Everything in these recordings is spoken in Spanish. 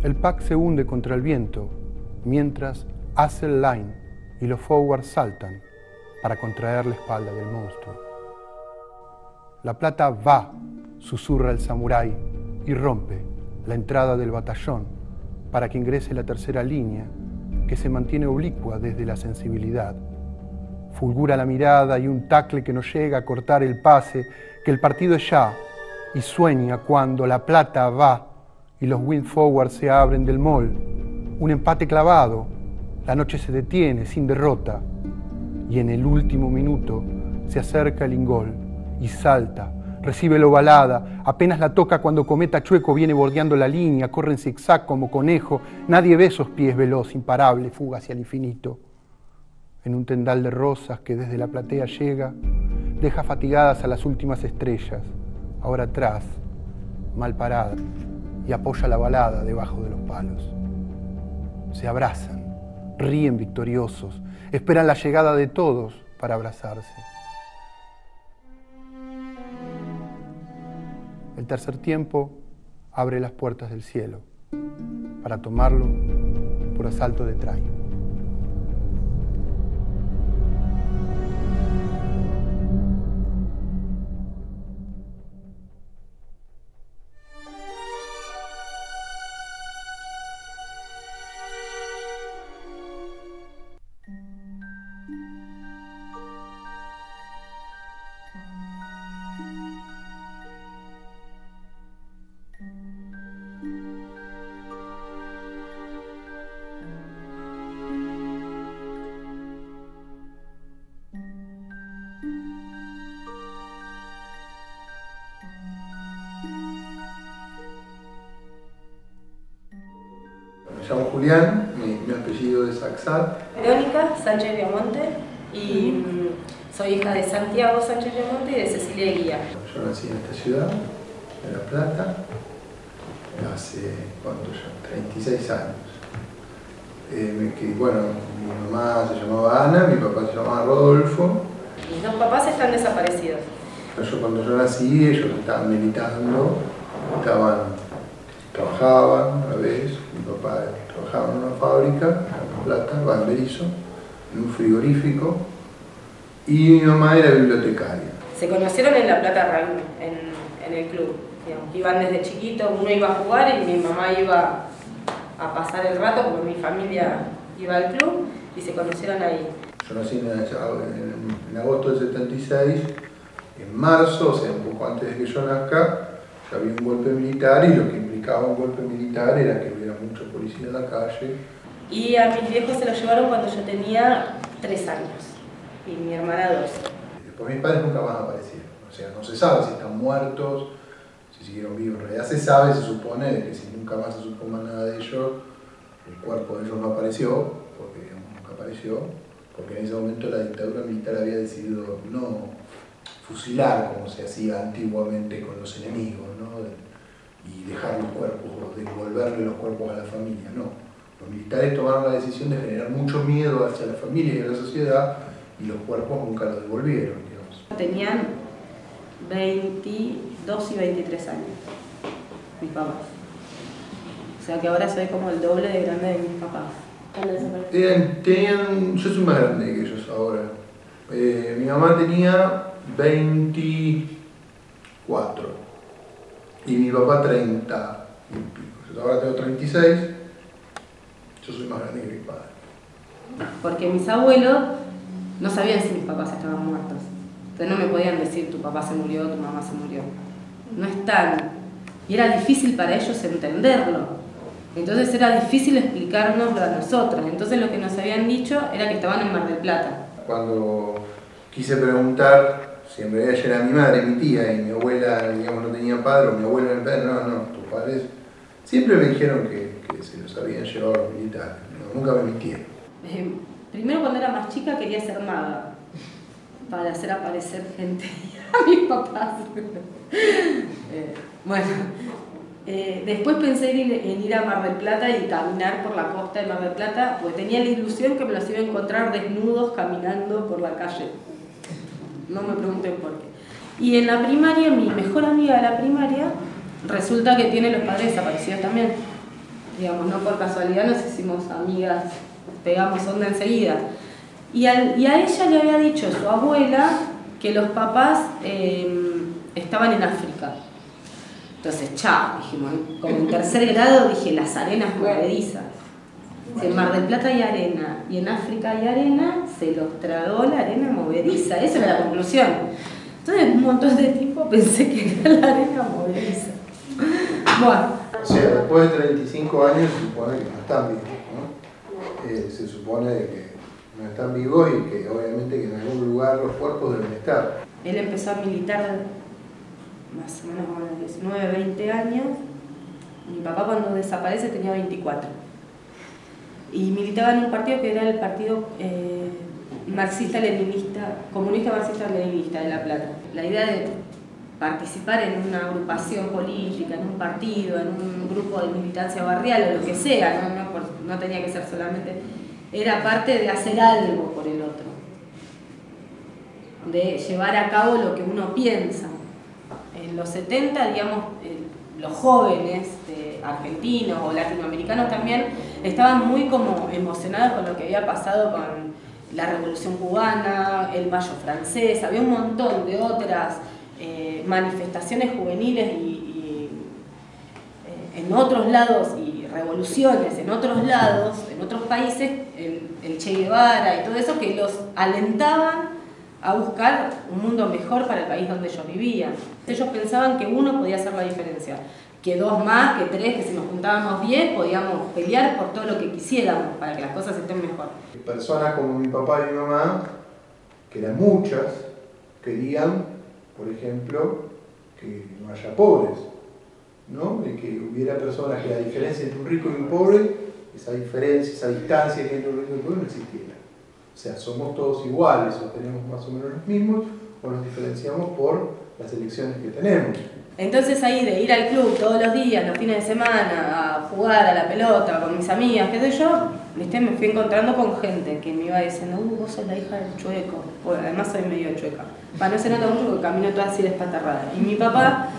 El pack se hunde contra el viento, mientras hace el line y los forwards saltan para contraer la espalda del monstruo. La plata va, susurra el samurái y rompe la entrada del batallón para que ingrese la tercera línea que se mantiene oblicua desde la sensibilidad. Fulgura la mirada y un tackle que no llega a cortar el pase, que el partido es ya, y sueña cuando la plata va y los wing forwards se abren del mall. Un empate clavado, la noche se detiene sin derrota, y en el último minuto se acerca el ingol y salta, recibe la ovalada, apenas la toca cuando Cometa Chueco viene bordeando la línea, corre en zigzag como conejo, nadie ve esos pies veloz, imparable, fuga hacia el infinito. En un tendal de rosas que desde la platea llega, deja fatigadas a las últimas estrellas, ahora atrás, mal parada, y apoya la balada debajo de los palos. Se abrazan, ríen victoriosos, esperan la llegada de todos para abrazarse. El tercer tiempo abre las puertas del cielo para tomarlo por asalto de try. Me llamo Julián, mi apellido es Axat. Verónica Sánchez Viamonte y soy hija de Santiago Sánchez Viamonte y de Cecilia Guía. Yo nací en esta ciudad, en La Plata, hace, ¿cuánto ya? 36 años. Bueno, mi mamá se llamaba Ana, mi papá se llamaba Rodolfo. Mis dos papás están desaparecidos. Cuando yo nací, ellos estaban militando, trabajaban una vez, mi papá trabajaba en una fábrica, en La Plata, en Berizo, en un frigorífico, y mi mamá era bibliotecaria. Se conocieron en La Plata Rugby, en el club. Digamos, iban desde chiquito, uno iba a jugar y mi mamá iba a pasar el rato porque mi familia iba al club y se conocieron ahí. Yo nací en agosto del 76, en marzo, o sea, un poco antes de que yo nazca, ya había un golpe militar y lo que implicaba un golpe militar era que hubiera mucha policía en la calle. Y a mis viejos se los llevaron cuando yo tenía 3 años y mi hermana 2. Después mis padres nunca más aparecieron, o sea, no se sabe si están muertos, si siguieron vivos. En realidad se sabe, se supone, de que si nunca más se supo más nada de ellos, el cuerpo de ellos no apareció, porque digamos, nunca apareció, porque en ese momento la dictadura militar había decidido no fusilar como se hacía antiguamente con los enemigos, ¿no? Y dejar los cuerpos, devolverle los cuerpos a la familia, no. Los militares tomaron la decisión de generar mucho miedo hacia la familia y a la sociedad y los cuerpos nunca los devolvieron, digamos. Tenían 22 y 23 años, mis papás. O sea que ahora soy como el doble de grande de mis papás. Yo soy más grande que ellos ahora. Mi mamá tenía 24 y mi papá 30 y pico. Yo ahora tengo 36, yo soy más grande que mi padre. Porque mis abuelos no sabían si mis papás estaban muertos. Entonces no me podían decir tu papá se murió, tu mamá se murió. No están. Y era difícil para ellos entenderlo. Entonces era difícil explicárnoslo a nosotros. Entonces lo que nos habían dicho era que estaban en Mar del Plata. Cuando quise preguntar si en realidad ella era mi madre, mi tía, y mi abuela, digamos, no tenía padre, o mi abuela era el padre, no, tus padres, siempre me dijeron que se los habían llevado a los militares, no, nunca me mintieron. Primero cuando era más chica quería ser maga, para hacer aparecer gente a mis papás. Después pensé en ir a Mar del Plata y caminar por la costa de Mar del Plata, porque tenía la ilusión que me los iba a encontrar desnudos caminando por la calle. No me pregunten por qué. Y en la primaria, mi mejor amiga de la primaria resulta que tiene los padres desaparecidos también. Digamos, no por casualidad nos hicimos amigas, pegamos onda enseguida. Y a ella le había dicho su abuela que los papás estaban en África. Entonces, chao, dijimos, como en tercer grado dije, las arenas movedizas. Si en Mar del Plata hay arena y en África hay arena, se los tragó la arena movediza. Esa era la conclusión. Entonces, un montón de tiempo pensé que era la arena movediza. Bueno. O sea, después de 35 años se supone que no están vivos, ¿no? Se supone que no están vivos y que obviamente que en algún lugar los cuerpos deben estar. Él empezó a militar más o menos a los 19, 20 años. Mi papá cuando desaparece tenía 24. Y militaba en un partido que era el partido marxista-leninista, comunista marxista-leninista de La Plata. La idea de participar en una agrupación política, en un partido, en un grupo de militancia barrial o lo que sea, no tenía que ser solamente, era parte de hacer algo por el otro, de llevar a cabo lo que uno piensa. En los 70, digamos, los jóvenes argentinos o latinoamericanos también estaban muy como emocionados con lo que había pasado con la Revolución Cubana, el Mayo Francés, había un montón de otras manifestaciones juveniles y en otros lados y revoluciones en otros lados, en otros países, el Che Guevara y todo eso que los alentaban a buscar un mundo mejor para el país donde ellos vivían. Ellos pensaban que uno podía hacer la diferencia, que dos más, que tres, que si nos juntábamos 10 podíamos pelear por todo lo que quisiéramos para que las cosas estén mejor. Personas como mi papá y mi mamá, que eran muchas, querían, por ejemplo, que no haya pobres, ¿no? De que hubiera personas que la diferencia entre un rico y un pobre, esa diferencia, esa distancia entre un rico y un pobre no existiera. O sea, somos todos iguales, o tenemos más o menos los mismos, o nos diferenciamos por las elecciones que tenemos. Entonces ahí de ir al club todos los días, los fines de semana, a jugar a la pelota con mis amigas, qué sé yo, ¿viste? Me fui encontrando con gente que me iba diciendo, vos sos la hija del chueco. Bueno, además soy medio chueca. No se nota mucho porque camino toda así despatarrada. Y mi papá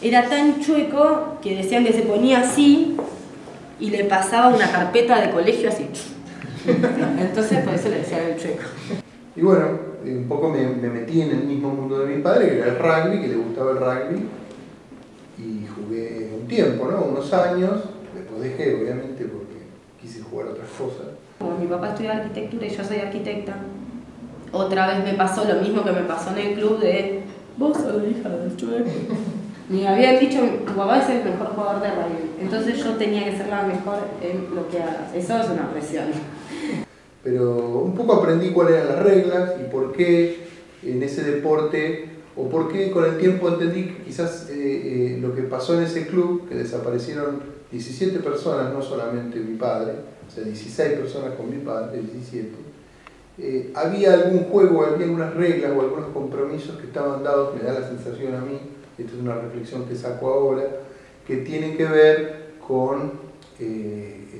era tan chueco que decían que se ponía así y le pasaba una carpeta de colegio así. Entonces por eso le decían el chueco. Y bueno, un poco me metí en el mismo mundo de mi padre, que era el rugby, que le gustaba el rugby. Y jugué un tiempo, ¿no? Unos años, después dejé, obviamente, porque quise jugar otras cosas. Como mi papá estudiaba arquitectura y yo soy arquitecta, otra vez me pasó lo mismo que me pasó en el club de vos sos la hija del chueco. Me habían dicho, tu papá es el mejor jugador de rugby, entonces yo tenía que ser la mejor en lo que hagas. Eso es una presión. Pero un poco aprendí cuáles eran las reglas y por qué en ese deporte, o por qué con el tiempo entendí que quizás lo que pasó en ese club, que desaparecieron 17 personas, no solamente mi padre, o sea, 16 personas con mi padre, 17, había algún juego, había algunas reglas o algunos compromisos que estaban dados, me da la sensación a mí, esta es una reflexión que saco ahora, que tienen que ver con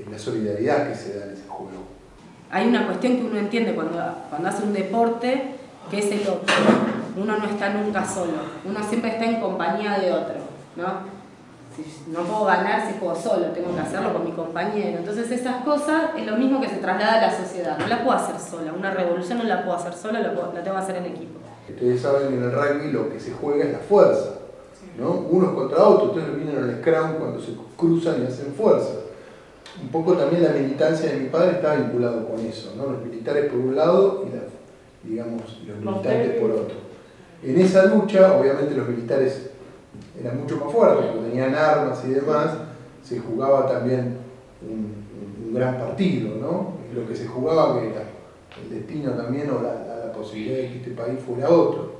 la solidaridad que se da en ese juego. Hay una cuestión que uno entiende cuando hace un deporte, que es el otro. Uno no está nunca solo, uno siempre está en compañía de otro, ¿no? Si no puedo ganar si juego solo, tengo que hacerlo con mi compañero. Entonces esas cosas es lo mismo que se traslada a la sociedad, no la puedo hacer sola, una revolución no la puedo hacer sola, la tengo que hacer en equipo. Ustedes saben que en el rugby lo que se juega es la fuerza, ¿no? Unos contra otros, ustedes vienen al scrum cuando se cruzan y hacen fuerza. Un poco también la militancia de mi padre está vinculado con eso, ¿no? Los militares por un lado y los militantes por otro. En esa lucha, obviamente los militares eran mucho más fuertes, porque tenían armas y demás, se jugaba también un gran partido, ¿no? Lo que se jugaba que era el destino también o la posibilidad de que este país fuera otro.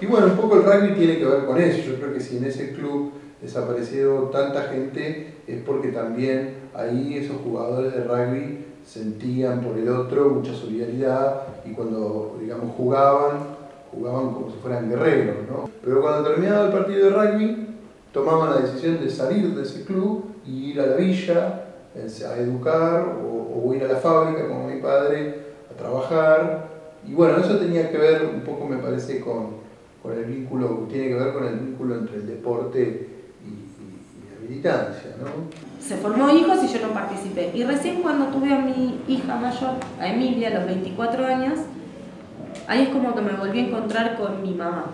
Y bueno, un poco el rugby tiene que ver con eso. Yo creo que si en ese club desapareció tanta gente es porque también ahí esos jugadores de rugby sentían por el otro mucha solidaridad y cuando, digamos, jugaban como si fueran guerreros, ¿no? Pero cuando terminaba el partido de rugby, tomaban la decisión de salir de ese club y ir a la villa a educar o ir a la fábrica, como mi padre, a trabajar. Y bueno, eso tenía que ver un poco, me parece, con el vínculo, tiene que ver con el vínculo entre el deporte militancia, ¿no? Se formó hijos y yo no participé. Y recién cuando tuve a mi hija mayor, a Emilia, a los 24 años, ahí es como que me volví a encontrar con mi mamá.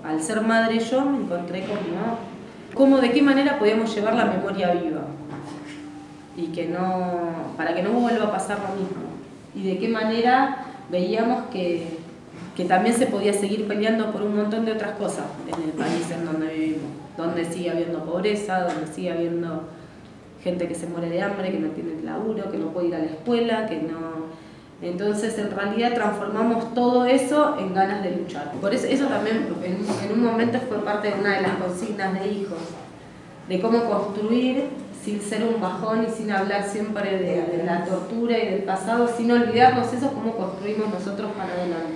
Al ser madre yo me encontré con mi mamá. Cómo, de qué manera podíamos llevar la memoria viva. Y que no, para que no vuelva a pasar lo mismo. Y de qué manera veíamos que también se podía seguir peleando por un montón de otras cosas en el país en donde vivimos. Donde sigue habiendo pobreza, donde sigue habiendo gente que se muere de hambre, que no tiene laburo, que no puede ir a la escuela, que no... Entonces, en realidad, transformamos todo eso en ganas de luchar. Por eso también, en un momento, fue parte de una de las consignas de hijos, de cómo construir sin ser un bajón y sin hablar siempre de la tortura y del pasado, sin olvidarnos eso, cómo construimos nosotros para adelante.